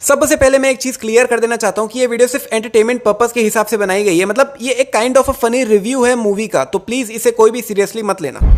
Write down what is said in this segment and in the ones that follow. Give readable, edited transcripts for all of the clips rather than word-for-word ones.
सबसे पहले मैं एक चीज क्लियर कर देना चाहता हूँ कि ये वीडियो सिर्फ एंटरटेनमेंट पर्पस के हिसाब से बनाई गई है। मतलब ये एक kind of a funny review है मूवी का, तो प्लीज इसे कोई भी सीरियसली मत लेना।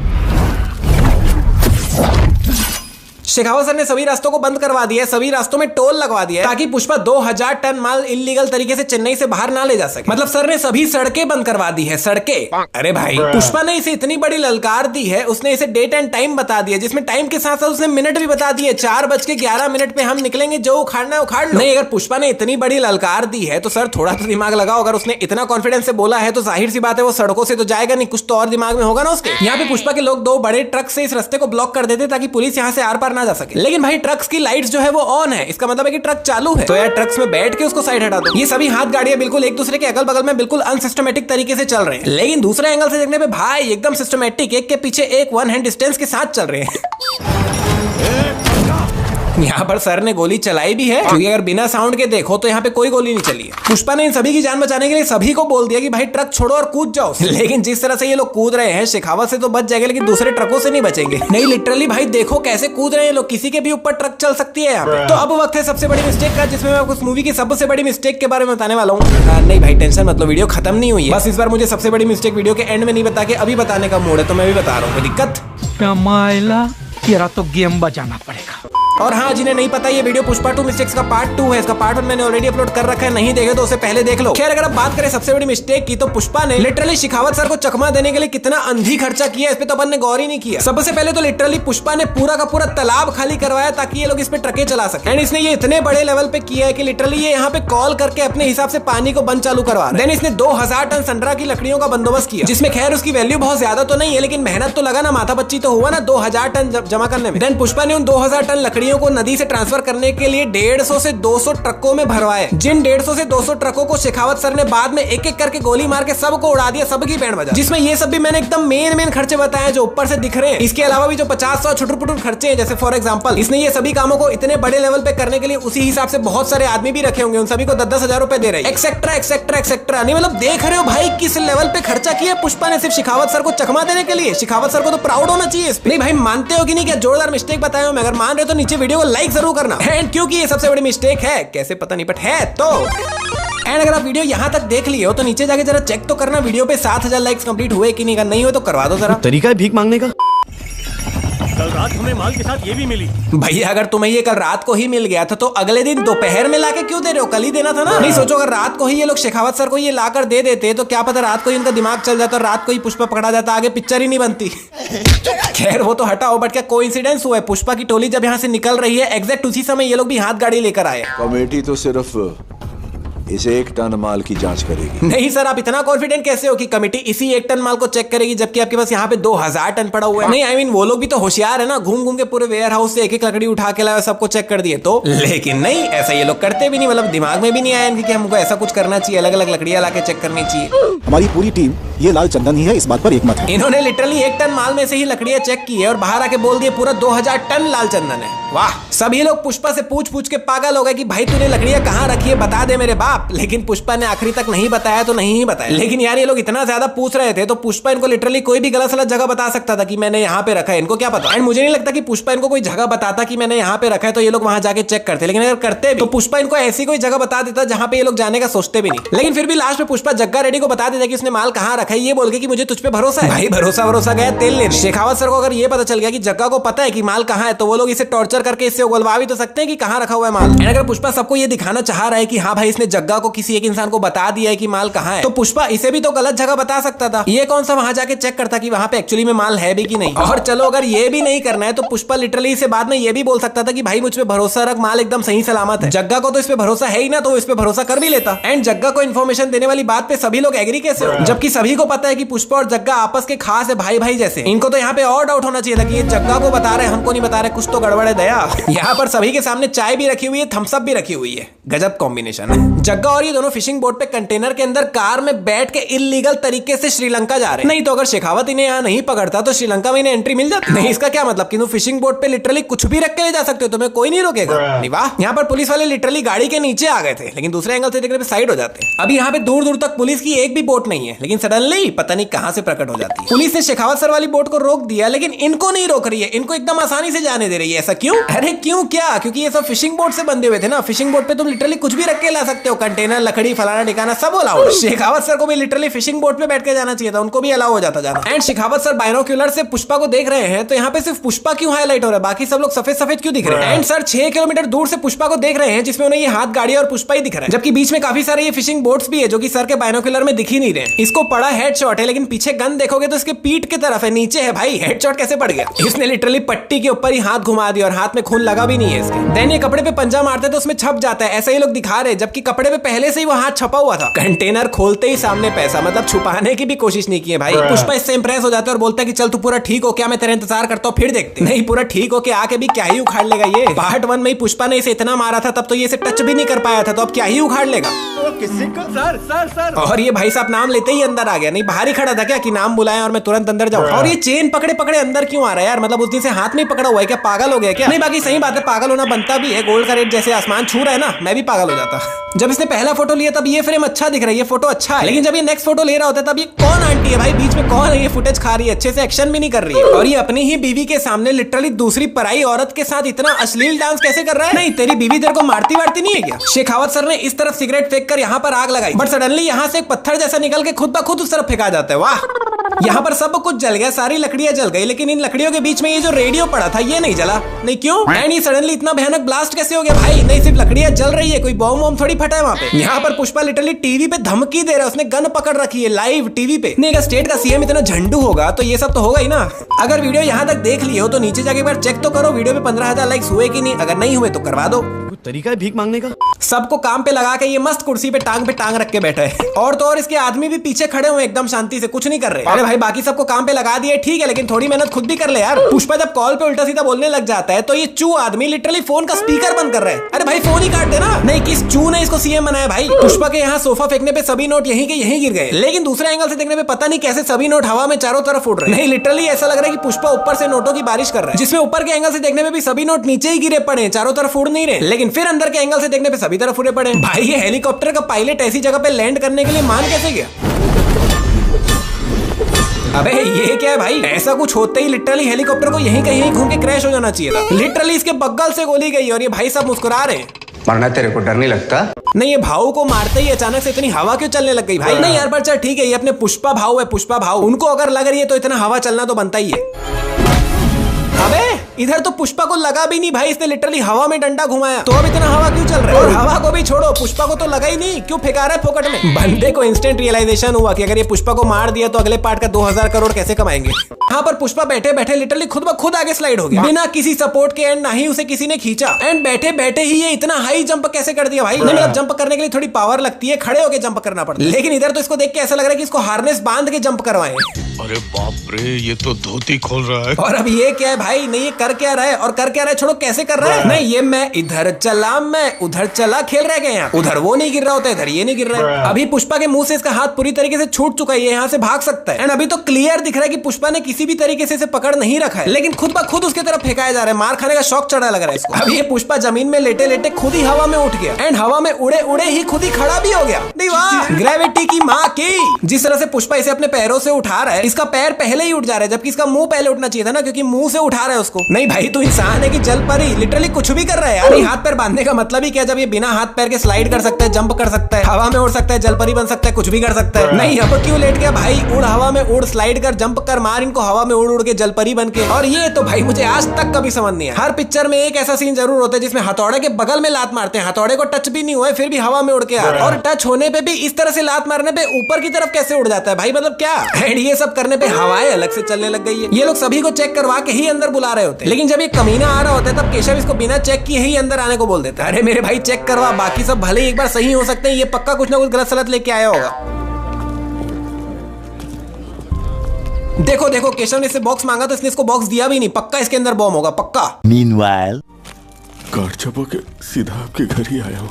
शेखावत सर ने सभी रास्तों को बंद करवा दिया है, सभी रास्तों में टोल लगवा दिया है ताकि पुष्पा 2000 टन माल इलीगल तरीके से चेन्नई से बाहर ना ले जा सके। मतलब सर ने सभी सड़कें बंद करवा दी है, सड़कें। अरे भाई, पुष्पा ने इसे इतनी बड़ी ललकार दी है, उसने इसे डेट एंड टाइम बता दिया, जिसमें टाइम के साथ साथ उसने मिनट भी बता दिए। 4:11 पे हम निकलेंगे, जो उखाड़ना है उखाड़ लो। नहीं, अगर पुष्पा ने इतनी बड़ी ललकार दी है तो सर थोड़ा तो दिमाग लगाओ। अगर उसने इतना कॉन्फिडेंस से बोला है तो जाहिर सी बात है वो सड़कों से तो जाएगा नहीं, कुछ तो और दिमाग में होगा ना उसके। यहाँ पे पुष्पा के लोग 2 बड़े ट्रक से इस रास्ते को ब्लॉक कर देते ताकि पुलिस यहाँ से आर पार ना जा सके। लेकिन भाई ट्रक्स की लाइट्स जो है वो ऑन है, इसका मतलब है कि ट्रक चालू है। तो यार ट्रक्स में बैठ के उसको साइड हटा दो। ये सभी हाथ गाड़ियां बिल्कुल एक दूसरे के अगल बगल में बिल्कुल अनसिस्टमेटिक तरीके से चल रहे हैं। लेकिन दूसरे एंगल से देखने पे भाई एकदम सिस्टमेटिक, एक के पीछे एक 1 हैंड डिस्टेंस के साथ चल रहे हैं। यहाँ पर सर ने गोली चलाई भी है, क्योंकि अगर बिना साउंड के देखो तो यहाँ पे कोई गोली नहीं चली है। पुष्पा ने इन सभी की जान बचाने के लिए सभी को बोल दिया कि भाई ट्रक छोड़ो और कूद जाओ। लेकिन जिस तरह से ये लोग कूद रहे हैं, शेखावत से तो बच जाएंगे लेकिन दूसरे ट्रकों से नहीं बचेंगे। नहीं, लिटरली भाई देखो कैसे कूद रहे हैं लोग, किसी के भी ऊपर ट्रक चल सकती है यहाँ पे। तो अब वक्त है सबसे बड़ी मिस्टेक का, जिसमें मैं उस मूवी की सबसे बड़ी मिस्टेक के बारे में बताने वाला हूँ। नहीं भाई टेंशन मत लो, वीडियो खत्म नहीं हुई है। बस इस बार मुझे सबसे बड़ी मिस्टेक वीडियो के एंड में नहीं बता के अभी बताने का मूड है, तो मैं भी बता रहा हूँ। कोई दिक्कत? तेरा तो गेम बजाना पड़ेगा। और हाँ, जिन्हें नहीं पता, ये वीडियो पुष्पा 2 मिस्टेक्स का पार्ट 2 है। इसका पार्ट 1 मैंने ऑलरेडी अपलोड कर रखा है, नहीं देखे तो उसे पहले देख लो। खैर, अगर आप बात करें सबसे बड़ी मिस्टेक की, तो पुष्पा ने लिटरली शेखावत सर को चकमा देने के लिए कितना अंधी खर्चा किया, इस पे तो अपन ने गौर ही नहीं किया। सबसे पहले तो लिटरली पुष्पा ने पूरा का पूरा तालाब खाली करवाया ताकि ये लोग इस पे ट्रकें चला सके। एंड इसने ये इतने बड़े लेवल पे किया है कि लिटरली ये यहाँ पे कॉल करके अपने हिसाब से पानी को बंद चालू करवा रहा है। देन इसने 2000 टन संडरा की लकड़ियों का बंदोबस्त किया, जिसमें खैर उसकी वैल्यू बहुत ज्यादा तो नहीं है, लेकिन मेहनत तो लगा ना, माथा पच्ची तो हुआ ना 2000 टन जमा करने में। देन पुष्पा ने उन 2000 टन लकड़ियों को नदी से ट्रांसफर करने के लिए 150 से 200 ट्रकों में भरवाए। जिन 150 से 200 ट्रकों को शेखावत सर ने बाद में एक एक करके गोली मार के सबको उड़ा दिया, सबकी बैंड बजा। जिसमें ये सब भी मैंने एकदम मेन खर्चे बताए जो ऊपर से दिख रहे हैं। इसके अलावा भी जो 50-100 छुटुर-पुटुर खर्चे हैं, जैसे फॉर एग्जांपल इसने ये सभी कामों को इतने बड़े लेवल पे करने के लिए उसी हिसाब से बहुत सारे आदमी भी रखे होंगे, उन सभी को 10-10 हजार रुपए दे रहे हैं, एक्सेट्रा। नहीं मतलब देख रहे हो भाई किस लेवल पे खर्चा किया पुष्पा ने सिर्फ शेखावत सर को चकमा देने के लिए। शेखावत सर को तो प्राउड होना चाहिए। नहीं भाई, मानते हो कि नहीं? क्या जोरदार मिस्टेक बताया हूं मैं? अगर मान रहे हो तो नीचे वीडियो को लाइक जरूर करना। एंड क्योंकि ये सबसे बड़ी मिस्टेक है, कैसे पता नहीं बट है तो। एंड अगर आप वीडियो यहाँ तक देख लिए हो तो नीचे जाके जरा चेक तो करना वीडियो पे 7000 लाइक्स कंप्लीट हुए कि नहीं। अगर नहीं हो तो करवा दो जरा। तरीका है भीख मांगने का। कल रात हमें माल के साथ ये भी मिली। भैया अगर तुम्हें ये कल रात को ही मिल गया था तो अगले दिन दोपहर में लाके क्यों दे रहे हो? कल ही देना था ना। नहीं सोचो, अगर रात को ही ये लोग शेखावत सर को ये लाकर दे देते तो क्या पता रात को ही इनका दिमाग चल जाता और रात को ही पुष्पा पकड़ा जाता, आगे पिक्चर ही नहीं बनती। खैर वो तो हटाओ, बट क्या कोइंसिडेंस हुआ है? पुष्पा की टोली जब यहाँ से निकल रही है, एग्जैक्ट उसी समय ये लोग भी हाथ गाड़ी लेकर आए। कमेटी तो सिर्फ इसे 1 टन माल की जांच करेगी। नहीं सर, आप इतना कॉन्फिडेंट कैसे हो कि कमेटी इसी 1 टन माल को चेक करेगी, जबकि आपके पास यहाँ पे 2000 टन पड़ा हुआ है? नहीं, आई मीन वो लोग भी तो होशियार है ना, घूम घूम के पूरे वेयर हाउस से एक एक लकड़ी उठा के लाए, सबको चेक कर दिए तो। लेकिन नहीं, ऐसा ये लोग करते भी नहीं। मतलब दिमाग में भी नहीं आया इनके कि हमको ऐसा कुछ करना चाहिए, अलग अलग लकड़ियां लाके चेक करनी चाहिए। हमारी पूरी टीम ये लाल चंदन ही है, इस बात पर एकमत है। इन्होंने लिटरली 1 टन माल में से ही लकड़ियां चेक की है और बाहर आके बोल दिए पूरा 2000 टन लाल चंदन है। वाह, सभी लोग पुष्पा से पूछ के पागल हो गए कि भाई तूने लकड़ियां कहाँ रखी है, बता दे मेरे बाप। लेकिन पुष्पा ने आखिरी तक नहीं बताया तो नहीं ही बताया। लेकिन यार ये लोग इतना ज्यादा पूछ रहे थे तो पुष्पा इनको लिटरली कोई भी गलत सलत जगह बता सकता था कि मैंने यहाँ पे रखा है, इनको क्या पता। एंड मुझे नहीं लगता कि पुष्पा इनको कोई जगह बताता कि मैंने यहाँ पे रखा है तो ये लोग वहां जाके चेक करते। लेकिन अगर करते भी तो पुष्पा इनको ऐसी कोई जगह बता देता जहां पे ये लोग जाने का सोचते भी नहीं। लेकिन फिर भी लास्ट में पुष्पा जग्गा रेड्डी को बता देता कि उसने माल कहाँ रखा है, ये बोल के कि मुझे तुझ पे भरोसा है। भाई भरोसा गया तेल लेने। शेखावत सर को अगर ये पता चल गया कि जग्गा को पता है कि माल कहाँ है तो वो लोग इसे टॉर्चर करके इससे उगलवा भी तो सकते हैं कि कहाँ रखा हुआ है माल। अगर पुष्पा सबको ये दिखाना चाह रहा है कि हाँ भाई इसने जग्गा को किसी एक इंसान को बता दिया है कि माल कहाँ है, तो पुष्पा इसे भी तो गलत जगह बता सकता था। ये कौन सा वहां जाके चेक करता कि वहां पे एक्चुअली में माल है भी कि नहीं। और चलो अगर ये भी नहीं करना है तो पुष्पा लिटरली इसे बाद में ये भी बोल सकता था कि भाई मुझ पे भरोसा रख, माल एकदम सही सलामत है। जग्गा को तो इस पे भरोसा है ही ना, तो इस पे भरोसा कर भी लेता। एंड जग्गा को इन्फॉर्मेशन देने वाली बात पे सभी लोग एग्री कैसे हो, जबकि सभी को पता है कि पुष्पा और जग्गा आपस के खास है, भाई जैसे। इनको तो यहाँ पे और डाउट होना चाहिए था कि ये जग्गा को बता रहे हमको नहीं बता रहे, कुछ तो गड़बड़ है दया। यहाँ पर सभी के सामने चाय भी रखी हुई है, थम्स अप भी रखी हुई है, गजब कॉम्बिनेशन है। जग्गा और ये दोनों फिशिंग बोट पे कंटेनर के अंदर कार में बैठ के इलीगल तरीके से श्रीलंका जा रहे हैं। नहीं तो अगर शेखावत इन्हें यहाँ नहीं पकड़ता तो श्रीलंका में इन्हें एंट्री मिल जाती। नहीं, इसका क्या मतलब कि तुम फिशिंग बोट पे लिटरली कुछ भी रख के ले जा सकते हो, तुम्हें कोई नहीं रोकेगा। नहीं वाह, यहाँ पर पुलिस वाले लिटरली गाड़ी के नीचे आ गए थे, लेकिन दूसरे एंगल से देखने पे साइड हो जाते हैं। अभी यहाँ पे दूर दूर तक पुलिस की एक भी बोट नहीं है, लेकिन सडनली सडनली पता नहीं कहां से प्रकट हो जाती है। पुलिस ने शेखावत सर वाली बोट को रोक दिया, लेकिन इनको नहीं रोक रही है, इनको एकदम आसानी से जाने दे रही है। ऐसा क्यों? अरे क्यों क्या? क्योंकि ये सब फिशिंग बोट से बंधे हुए थे ना। फिशिंग बोट पे तुम लिटरली कुछ भी रख के ला सकते हो, कंटेनर, लकड़ी, फलाना ठिकाना सब अलाउड। शेखावत सर को भी लिटरली फिशिंग बोट पे बैठ के जाना चाहिए था, उनको भी अलाउ हो जाता जाना। एंड शेखावत सर बाइनोक्यूलर से पुष्पा को देख रहे हैं, तो यहाँ पे सिर्फ पुष्पा क्यों हाईलाइट हो रहा है, बाकी सब लोग सफेद सफेद क्यों दिख रहे हैं? एंड सर 6 किलोमीटर दूर से पुष्पा को देख रहे हैं, जिसमें उन्हें ये हाथ, गाड़ी और पुष्पा ही दिख रहा है, जबकि बीच में काफी सारे ये फिशिंग बोट्स भी है जो कि सर के बाइनोक्यूलर में दिख ही नहीं रहे। इसको पड़ा हेडशॉट है, लेकिन पीछे गन देखोगे तो इसके पीठ की तरफ है, नीचे है भाई। हेडशॉट कैसे पड़ गया? इसने लिटरली पट्टी के ऊपर ही हाथ घुमा दिया और हाथ में खून लगा भी नहीं है इसके। देन ये कपड़े पे पंजा मारते तो उसमें छप जाता है, ऐसा ही लोग दिखा रहे, जबकि कपड़े पे पहले से ही वो हाथ छपा हुआ था। कंटेनर खोलते ही सामने पैसा, मतलब छुपाने की भी कोशिश नहीं की है भाई। पुष्पा इससे इंप्रेस हो जाता है और बोलता है कि चल तू पूरा ठीक हो क्या, मैं तेरा इंतजार करता हूँ, फिर देखते। नहीं, पूरा ठीक हो के आके भी क्या ही उखाड़ लेगा ये। पार्ट 1 में ही पुष्पा ने इसे इतना मारा था, तब तो ये इसे टच भी नहीं कर पाया था, तो अब क्या ही उखाड़ लेगा। सर और ये भाई साहब नाम लेते ही अंदर आ गया। नहीं बाहर ही खड़ा था क्या कि नाम बुलाएं और मैं तुरंत अंदर जाऊं? और ये चेन पकड़े पकड़े अंदर क्यों आ रहा है यार? मतलब उस दिन से हाथ में पकड़ा हुआ है क्या? पागल हो गया क्या? नहीं बाकी सही बात है, पागल होना बनता भी है। गोल्ड का रेट जैसे आसमान छू रहा है ना, मैं भी पागल हो जाता। जब इसने पहला फोटो लिया तब ये फ्रेम अच्छा दिख रहा है, ये फोटो अच्छा है, लेकिन जब ये नेक्स्ट फोटो ले रहा होता है तब ये कौन आंटी है भाई बीच में, कौन है ये? फुटेज खा रही है, अच्छे से एक्शन भी नहीं कर रही है, और ये अपनी ही बीवी के सामने लिटरली दूसरी पराई औरत के साथ इतना अश्लील डांस कैसे कर रहा है? नहीं तेरी बीवी तेरे को मारती वारती नहीं है क्या? शेखावत सर ने इस तरफ सिगरेट फेंक कर यहाँ पर आग लगाई, बट सडनली यहाँ से एक पत्थर जैसा निकल के खुद ब खुद उस तरफ फेंका जाता है। वाह, यहाँ पर सब कुछ जल गया, सारी लकड़ियां जल गई, लेकिन इन लकड़ियों के बीच में ये जो रेडियो पड़ा था ये नहीं जला। नहीं क्यों? एंड ये सडनली इतना भयानक ब्लास्ट कैसे हो गया भाई? नहीं सिर्फ लकड़ियां जल रही है, कोई बॉम्ब वॉम्ब थोड़ी फटा है वहाँ पे। यहाँ पर पुष्पा लिटरली टीवी पे धमकी दे रहा है, उसने गन पकड़ रखी है लाइव टीवी पे। नहीं अगर स्टेट का सीएम इतना झंडू होगा तो ये सब तो होगा ही ना। अगर वीडियो यहाँ तक देख लिए हो तो नीचे जाके एक बार चेक तो करो वीडियो पे 15,000 लाइक्स हुए कि नहीं। अगर नहीं हुए तो करवा दो। तरीका है भीख मांगने का। सबको काम पे लगा के ये मस्त कुर्सी पे टांग रख के बैठा है, और तो और इसके आदमी भी पीछे खड़े हुए एकदम शांति से, कुछ नहीं कर रहे। अरे भाई बाकी सबको काम पे लगा दिया ठीक है, लेकिन थोड़ी मेहनत खुद भी कर ले यार। पुष्पा जब कॉल पे उल्टा सीधा बोलने लग जाता है तो ये चू आदमी लिटरली फोन का स्पीकर बंद कर रहा है। अरे भाई फोन ही काट देना। नहीं किस चू ने इसको सीएम बनाया भाई? पुष्पा के यहाँ सोफा फेंकने पे सभी नोट यहीं के यहीं गिर गए, लेकिन दूसरे एंगल से देखने पे पता नहीं कैसे सभी नोट हवा में चारों तरफ उड़ रहे हैं। नहीं लिटरली ऐसा लग रहा है कि पुष्पा ऊपर से नोटों की बारिश कर रहा है, जिसमें ऊपर के एंगल से देखने में भी सभी नोट नीचे ही गिरे पड़े, चारों तरफ उड़ नहीं रहे, लेकिन फिर अंदर के एंगल से देखने पे सभी तरफ उड़े पड़े। भाई ये हेलीकॉप्टर का पायलट ऐसी जगह पे लैंड करने के लिए मान कैसे गया? अबे ये क्या है भाई? ऐसा कुछ होते ही लिटरली हेलीकॉप्टर को यहीं कहीं घूम के क्रैश हो जाना चाहिए था। लिटरली इसके बगल से गोली गई और ये भाई सब मुस्कुरा रहे हैं। मरना तेरे को डर नहीं लगता? नहीं ये भाऊ को मारते ही अचानक से इतनी हवा क्यों चलने लग गई भाई? नहीं यार पर चल ठीक है, ये अपने पुष्पा भाऊ है, पुष्पा भाऊ, उनको अगर लग रही है तो इतना हवा चलना तो बनता ही है। अबे इधर तो पुष्पा को लगा भी नहीं भाई, इसने लिटरली हवा में डंडा घुमाया, तो अब इतना हवा क्यों चल रहा है? और हवा को भी छोड़ो, पुष्पा को तो लगा ही नहीं, क्यों फेंका रहा है फोकट में? बंदे को इंस्टेंट रियलाइजेशन हुआ कि अगर ये पुष्पा को मार दिया तो अगले पार्ट का 2000 करोड़ कैसे कमाएंगे। यहाँ पर पुष्पा बैठे बैठे लिटरली खुद ब खुद आगे स्लाइड हो गया बिना किसी सपोर्ट के, एंड ना ही उसे किसी ने खींचा, एंड बैठे बैठे ही ये इतना हाई जंप कैसे कर दिया भाई? नहीं मतलब जंप करने के लिए थोड़ी पावर लगती है, खड़े होकर जंप करना पड़ता है, लेकिन इधर तो इसको देख के ऐसा लग रहा है कि इसको हार्नेस बांध के जंप करवाएं। अरे बाप रे, ये तो धोती खोल रहा है। और अब ये क्या है भाई? नहीं ये कर क्या रहा है और कर क्या रहा है, छोड़ो कैसे कर रहा है। नहीं ये मैं इधर चला मैं उधर चला खेल रहे गए यहाँ, उधर वो नहीं गिर रहा होता, इधर ये नहीं गिर रहा है। अभी पुष्पा के मुंह से इसका हाथ पूरी तरीके से छूट चुका है, ये यहाँ से भाग सकता है, एंड अभी तो क्लियर दिख रहा है कि पुष्पा ने किसी भी तरीके से इसे पकड़ नहीं रखा है, लेकिन खुद ब खुद उसके तरफ फेंकाया जा रहा है। मार खाने का शौक चढ़ा लग रहा है इसको। अब ये पुष्पा जमीन में लेटे लेटे खुद ही हवा में उठ गया, एंड हवा में उड़े उड़े ही खुद ही खड़ा भी हो गया। नहीं वाह, ग्रेविटी की माँ की। जिस तरह से पुष्पा इसे अपने पैरों से उठा रहा है, इसका पैर पहले ही उठ जा रहा है, जबकि इसका मुंह पहले उठना चाहिए था ना, क्योंकि मुंह से उठा रहा है उसको। नहीं भाई तू इंसान है कि जल परी, लिटरली कुछ भी कर रहा है यार। हाथ पैर बांधने का मतलब ही क्या, जब ये बिना हाथ पैर के स्लाइड कर सकता है, जंप कर सकता है, हवा में उड़ सकता है, जलपरी बन सकता है, कुछ भी कर सकता है। नहीं अब क्यों लेट गया भाई? उड़ हवा में उड़, स्लाइड कर, जंप कर, मार इनको हवा में उड़ उड़ के जलपरी बन के। और ये तो भाई मुझे आज तक कभी समझ नहीं आया। हर पिक्चर में एक ऐसा सीन जरूर होता है जिसमें हथौड़े के बगल में लात मारते हैं, हथौड़े को टच भी नहीं हुआ फिर भी हवा में उड़ के आ रहा है, और टच होने पे भी इस तरह से लात मारने पे ऊपर की तरफ कैसे उड़ जाता है भाई? मतलब क्या? एंड ये सब करने पे हवाएं अलग से चलने लग गई है। ये लोग सभी को चेक करवा के ही अंदर बुला रहे होते हैं, लेकिन जब ये कमीना आ रहा होता है तब केशव इसको बिना चेक किए ही अंदर आने को बोल देता है। अरे मेरे भाई चेक करवा, बाकी सब भले ही एक बार सही हो सकते हैं, ये पक्का कुछ ना कुछ गलत सलत लेके आया होगा। देखो देखो केशव ने इससे बॉक्स मांगा तो इसने इसको बॉक्स दिया भी नहीं, पक्का इसके अंदर बॉम्ब होगा पक्का। मीनवाइल कार छपा के सीधा आपके घर ही आया हूँ।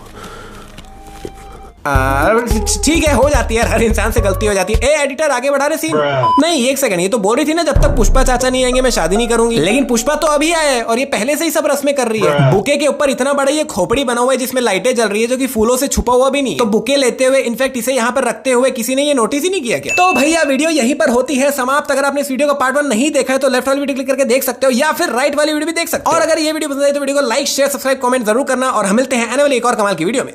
ठीक है, हो जाती है, हर इंसान से गलती हो जाती है। ए एडिटर, आगे बढ़ा रहे सीन। नहीं, एक सेकंड, ये तो बोल रही थी ना जब तक पुष्पा चाचा नहीं आएंगे मैं शादी नहीं करूंगी। लेकिन पुष्पा तो अभी आए और ये पहले से ही सब रस्में कर रही है। बुके के ऊपर इतना बड़ा ये खोपड़ी बना हुआ है जिसमें लाइटें जल रही है, जो कि फूलों से छुपा हुआ भी नहीं। तो बुके लेते हुए, इनफैक्ट इसे यहाँ पर रखते हुए किसी ने ये नोटिस ही नहीं किया क्या? तो भैया वीडियो यहीं पर होती है समाप्त। अगर आपने इस वीडियो का पार्ट 1 नहीं देखा है तो लेफ्ट वाली वीडियो क्लिक करके देख सकते हो, या फिर राइट वाली वीडियो भी देख सकते हो। और अगर ये वीडियो पसंद आए तो वीडियो को लाइक, शेयर, सब्सक्राइब, कमेंट जरूर करना, और हम मिलते हैं आने वाली एक और कमाल की वीडियो में।